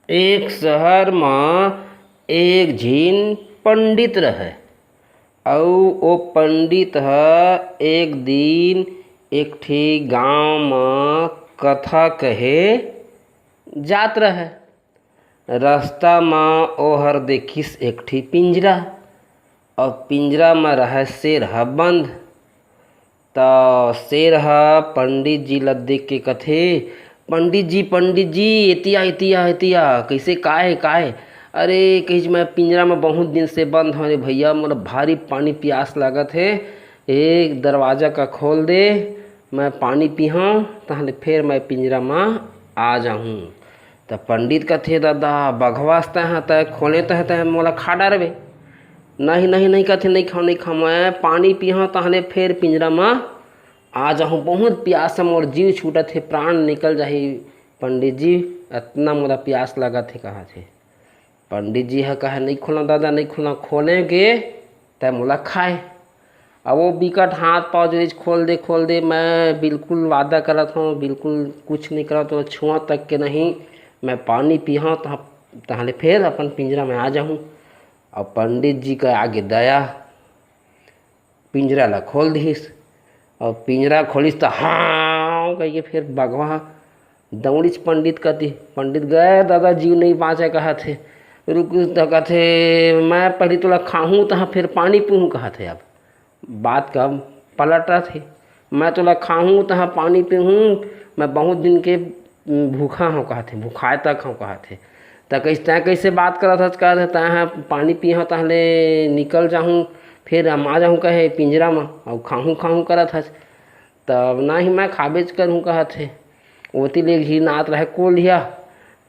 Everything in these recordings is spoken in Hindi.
एक शहर में एक झीन पंडित रहे अउ ओ पंडित ह एक दिन एक ठी गाँव में कथा कहे जात रहे। रास्ता में ओहर देखिस एक ठी पिंजरा और पिंजरा में रहे शेर ह बंद। तो शेर ह पंडित जी ला देख के कथे, पंडित जी एतिया एतिया एतिया कैसे काहे अरे कहिस मैं पिंजरा में बहुत दिन से बंद हूँ रे भैया, मोला भारी पानी प्यास लागत है, एक दरवाज़ा का खोल दे, मैं पानी पीहूँ ताहले फिर मैं पिंजरा में आ जाऊँ। तो पंडित कथे दादा बघवास्ता है तय खोले तय मोला खा डारबे। नहीं कथे नहीं खाऊँ मैं पानी पीहूँ ताहले फिर पिंजरा में आ जाऊँ, बहुत प्यास है, मोर जीव छूटत है, प्राण निकल जाही पंडित जी, इतना मोला प्यास लागत है कहा थे। पंडित जी है कहा नहीं खोला दादा नहीं खोला, खोलेंगे तय मोला खाए। अब वो बिकट हाथ पाँव जोड़िस खोल दे मैं बिल्कुल वादा करत हूँ, बिल्कुल कुछ नहीं करत हूँ, छुआ तक के नहीं, मैं पानी पीहूँ ताहले फिर अपन पिंजरा में आ जाऊँ। और पंडित जी का आगे दया, पिंजरा ला खोल दिस और पिंजरा खोलिस तो हाँ कहिए फिर बघवा दौड़िस पंडित कति। पंडित गए दादा जीव नहीं बाँचे कहा थे, रुक तो कहते मैं पहले तोला खाऊँ तो फिर पानी पीऊँ कहा थे। अब बात का पलटा थे, मैं तोला खाऊँ तो पानी पीऊँ, मैं बहुत दिन के भूखा हूँ कहा थे, भूखाए तक हूँ कहा थे। तो कैसे बात करत हस कहा तैं पानी पीहूँ ताहले निकल जाऊँ फिर हम आ जाऊँ कहे पिंजरा में और खाऊँ करत हस। तब ना ही मैं खाबेच करूँ कहा थे। ओती ले घी नात रहे कोलिया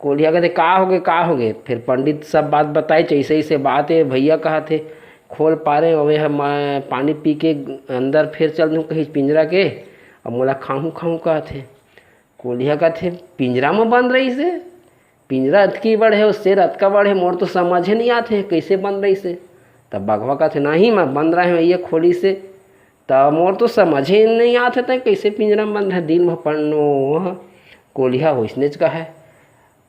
कहते का हो गए। फिर पंडित सब बात बताई, ऐसे बात है भैया कहा थे, खोल पा रहे अवे है मैं पानी पी के अंदर फिर चल दूँ कहीं पिंजरा के और मोला खाऊँ कहा थे। कोलिया कहते पिंजरा में बंद रही से, पिंजरा अतकी बड़ है, शेर अतका बड़ है, मोर तो समझे नहीं आते कैसे बंद रही से। तब बघवा कहते नहीं मैं बंद रहे हूँ ये खोली से, तब मोर तो समझे नहीं आते थे कैसे पिंजरा में बंद है, दिन भर पढ़नो। कोलिया वैसने का है।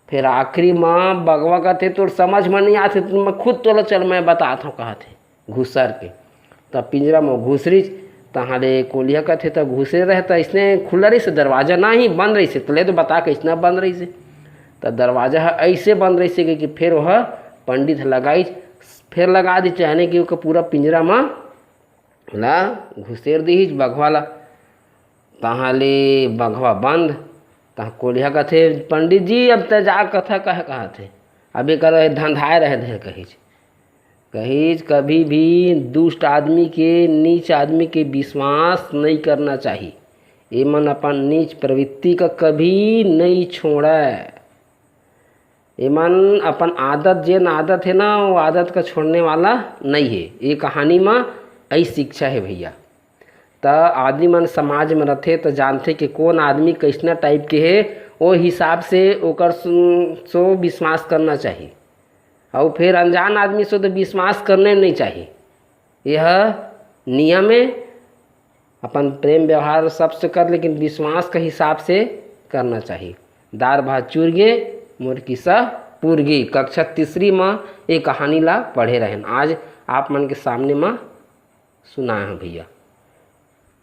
फिर आखिरी माँ बघवा कहते तो समझ में नहीं आते तो मैं खुद तोला चल मैं बताता हूँ कहा थे घुसर के। तब पिंजरा में घुसरी तहाले कोलिया कहते तब घुसे रहे तो इसने खुला रही से, दरवाज़ा ना ही बंद रही से, तो बता के इसना बंद रही से। तो दरवाज़ा ऐसे बंद रही से कि फिर वह पंडित लगाई फिर लगा दी चाहने कि पूरा पिंजरा में ला घुसेर दी बघवा ला। तहाले बघवा बंद। तहाँ कोलिया कहते पंडित जी अब तक जा कथा कहा थे, अभी कर धंधाए रहे थे कहीज कभी भी दुष्ट आदमी के नीच आदमी के विश्वास नहीं करना चाहिए, ये मन अपन नीच प्रवृत्ति का कभी नहीं छोड़ा। ये मन अपन आदत जेन आदत है ना वो आदत का छोड़ने वाला नहीं है। ये कहानी में ऐसी शिक्षा है भैया। तो आदमी मन समाज में रहते तो जानते कि कौन आदमी कैसना टाइप के है, वो हिसाब से ओकर सो विश्वास करना चाहिए और फिर अनजान आदमी से तो विश्वास करने नहीं चाहिए। यह नियम है, अपन प्रेम व्यवहार सबसे कर लेकिन विश्वास के हिसाब से करना चाहिए। दार भात चूर गे मोर किस्सा पूर गी। कक्षा तीसरी में ये कहानी ला पढ़े रहें, आज आप मन के सामने में सुनाए हैं भैया।